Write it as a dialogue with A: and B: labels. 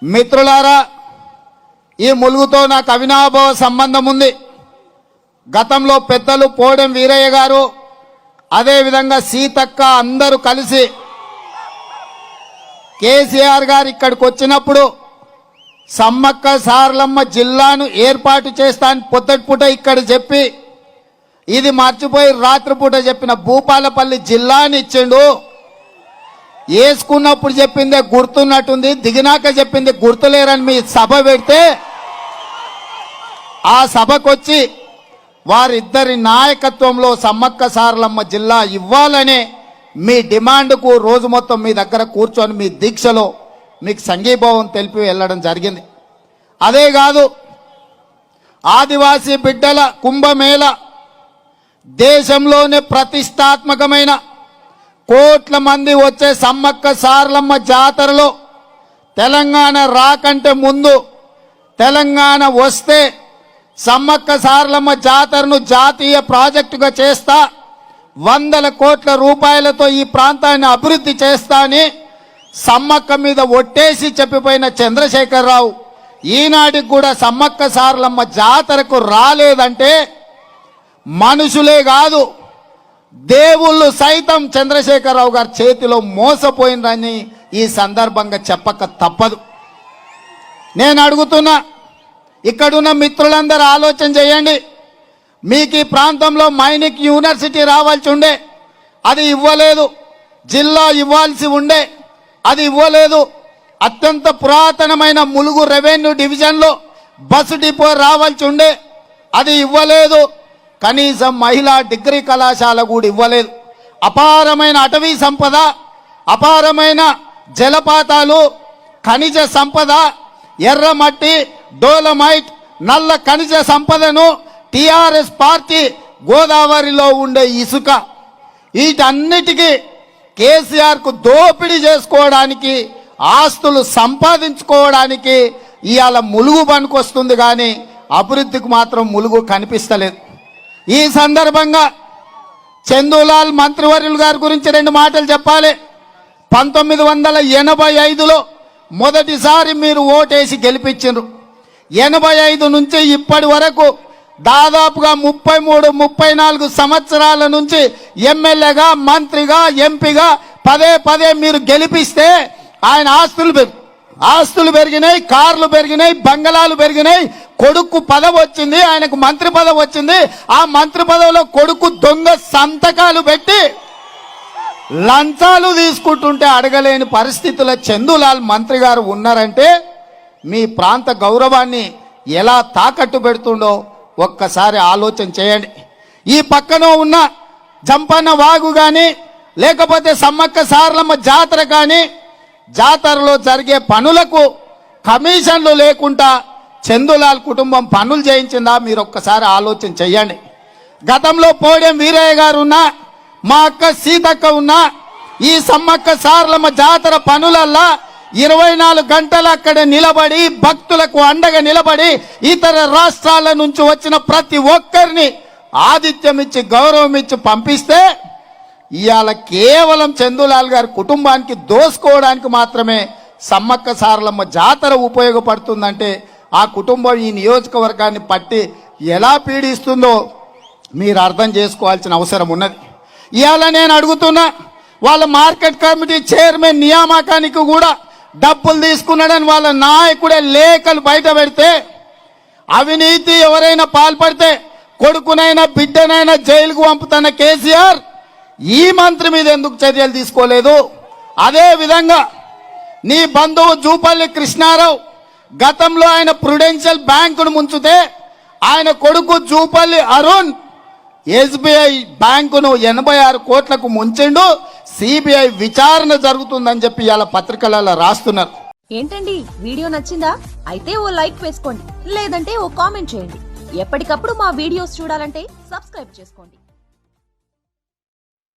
A: మిత్రులారా, ఈ ములుగుతో నాకు అవినాభావ సంబంధం ఉంది. గతంలో పెద్దలు పోడెం వీరయ్య గారు, అదేవిధంగా సీతక్క అందరూ కలిసి కేసీఆర్ గారు ఇక్కడికి వచ్చినప్పుడు సమ్మక్క సారలమ్మ జిల్లాను ఏర్పాటు చేస్తా అని పొద్దుటిపూట ఇక్కడ చెప్పి, ఇది మర్చిపోయి రాత్రిపూట చెప్పిన భూపాలపల్లి జిల్లాని ఇచ్చిండు. వేసుకున్నప్పుడు చెప్పిందే గుర్తున్నట్టుంది, దిగినాక చెప్పింది గుర్తులేరని మీ సభ పెడితే ఆ సభకొచ్చి వారిద్దరి నాయకత్వంలో సమ్మక్క సారలమ్మ జిల్లా ఇవ్వాలనే మీ డిమాండ్కు రోజు మొత్తం మీ దగ్గర కూర్చొని మీ దీక్షలో మీకు సంఘీభావం తెలిపి వెళ్ళడం జరిగింది. అదే కాదు, ఆదివాసీ బిడ్డల కుంభమేళ దేశంలోనే ప్రతిష్టాత్మకమైన కోట్ల మంది వచ్చే సమ్మక్క సారలమ్మ జాతరలో తెలంగాణ రాకంటే ముందు, తెలంగాణ వస్తే సమ్మక్క సారలమ్మ జాతరను జాతీయ ప్రాజెక్టుగా చేస్తా, 100 కోట్ల రూపాయలతో ఈ ప్రాంతాన్ని అభివృద్ధి చేస్తా అని సమ్మక్క మీద ఒట్టేసి చెప్పిపోయిన చంద్రశేఖరరావు ఈనాటికి కూడా సమ్మక్క సారలమ్మ జాతరకు రాలేదంటే మనుషులే కాదు దేవుళ్ళు సైతం చంద్రశేఖరరావు గారి చేతిలో మోసపోయిందని ఈ సందర్భంగా చెప్పక తప్పదు. నేను అడుగుతున్నా, ఇక్కడున్న మిత్రులందరూ ఆలోచన చేయండి. మీకు ఈ ప్రాంతంలో మైనింగ్ యూనివర్సిటీ రావాల్సి ఉండే, అది ఇవ్వలేదు. జిల్లా ఇవ్వాల్సి ఉండే, అది ఇవ్వలేదు. అత్యంత పురాతనమైన ములుగు రెవెన్యూ డివిజన్లో బస్సు డిపో రావాల్సి ఉండే, అది ఇవ్వలేదు. కనీసం మహిళా డిగ్రీ కళాశాల కూడా ఇవ్వలేదు. అపారమైన అటవీ సంపద, అపారమైన జలపాతాలు, ఖనిజ సంపద, ఎర్రమట్టి, డోలమైట్, నల్ల ఖనిజ సంపదను టిఆర్ఎస్ పార్టీ గోదావరిలో ఉండే ఇసుక, వీటన్నిటికీ కేసీఆర్కు దోపిడీ చేసుకోవడానికి, ఆస్తులు సంపాదించుకోవడానికి ఇవాళ ములుగు పనికొస్తుంది, కానీ అభివృద్ధికి మాత్రం ములుగు కనిపిస్తలేదు. ఈ సందర్భంగా చందూలాల్ మంత్రివర్యులు గారి గురించి 2 మాటలు చెప్పాలి. 1985లో మొదటిసారి మీరు ఓటేసి గెలిపించారు. 85 నుంచి ఇప్పటి వరకు దాదాపుగా 33-34 సంవత్సరాల నుంచి ఎమ్మెల్యేగా, మంత్రిగా, ఎంపీగా పదే మీరు గెలిపిస్తే ఆయన ఆస్తులు పెరిగినాయి, కార్లు పెరిగినాయి, బంగళాలు పెరిగినాయి. కొడుకు పదవి వచ్చింది, ఆయనకు మంత్రి పదవి వచ్చింది. ఆ మంత్రి పదవిలో కొడుకు దొంగ సంతకాలు పెట్టి లంచాలు తీసుకుంటుంటే అడగలేని పరిస్థితుల్లో చందూలాల్ మంత్రి గారు ఉన్నారంటే మీ ప్రాంత గౌరవాన్ని ఎలా తాకట్టు పెడుతుండో ఒక్కసారి ఆలోచన చేయండి. ఈ పక్కన ఉన్న జంపన్న వాగు కానీ, లేకపోతే సమ్మక్క సారలమ్మ జాతర కానీ, జాతరలో జరిగే పనులకు కమిషన్లు లేకుండా చందూలాల్ కుటుంబం పనులు చేయించిందా మీరు ఒక్కసారి ఆలోచన చెయ్యండి. గతంలో పోడెం వీరయ్య గారు ఉన్నా, మా అక్క సీతక్క ఉన్నా, ఈ సమ్మక్క సారలమ్మ జాతర పనులల్లా 24 గంటలు అక్కడ నిలబడి భక్తులకు అండగా నిలబడి ఇతర రాష్ట్రాల నుంచి వచ్చిన ప్రతి ఒక్కరిని ఆతిథ్యం ఇచ్చి గౌరవం ఇచ్చి పంపిస్తే ఇవాళ కేవలం చందూలాల్ గారి కుటుంబానికి దోసుకోవడానికి మాత్రమే సమ్మక్క సారలమ్మ జాతర ఉపయోగపడుతుందంటే ఆ కుటుంబం ఈ నియోజకవర్గాన్ని పట్టి ఎలా పీడిస్తుందో మీరు అర్థం చేసుకోవాల్సిన అవసరం ఉన్నది. ఇవాళ నేను అడుగుతున్నా, వాళ్ళ మార్కెట్ కమిటీ చైర్మన్ నియామకానికి కూడా డబ్బులు తీసుకున్నాడని వాళ్ళ నాయకుడే లేఖలు బయట పెడితే, అవినీతి ఎవరైనా పాల్పడితే కొడుకునైనా బిడ్డనైనా జైలుకు పంపుతున్న కేసీఆర్ ఈ మంత్రి మీద ఎందుకు చర్యలు తీసుకోలేదు? అదే విధంగా నీ బంధువు జూపల్లి కృష్ణారావు గతంలో ఆయన ప్రుడెన్షియల్ బ్యాంకును ముంచితే ఆయన కొడుకు జూపల్లి అరుణ్ ఎస్బీఐ బ్యాంకును 86 కోట్లకు ముంచిండు. సిబిఐ విచారణ జరుగుతుందని చెప్పి ఇవాళ పత్రికలలో రాస్తున్నారు.
B: ఏంటండి, వీడియో నచ్చిందా? అయితే ఓ లైక్ వేసుకోండి, లేదంటే ఓ కామెంట్ చేయండి. ఎప్పటికప్పుడు మా వీడియోస్ చూడాలంటే సబ్స్క్రైబ్ చేసుకోండి.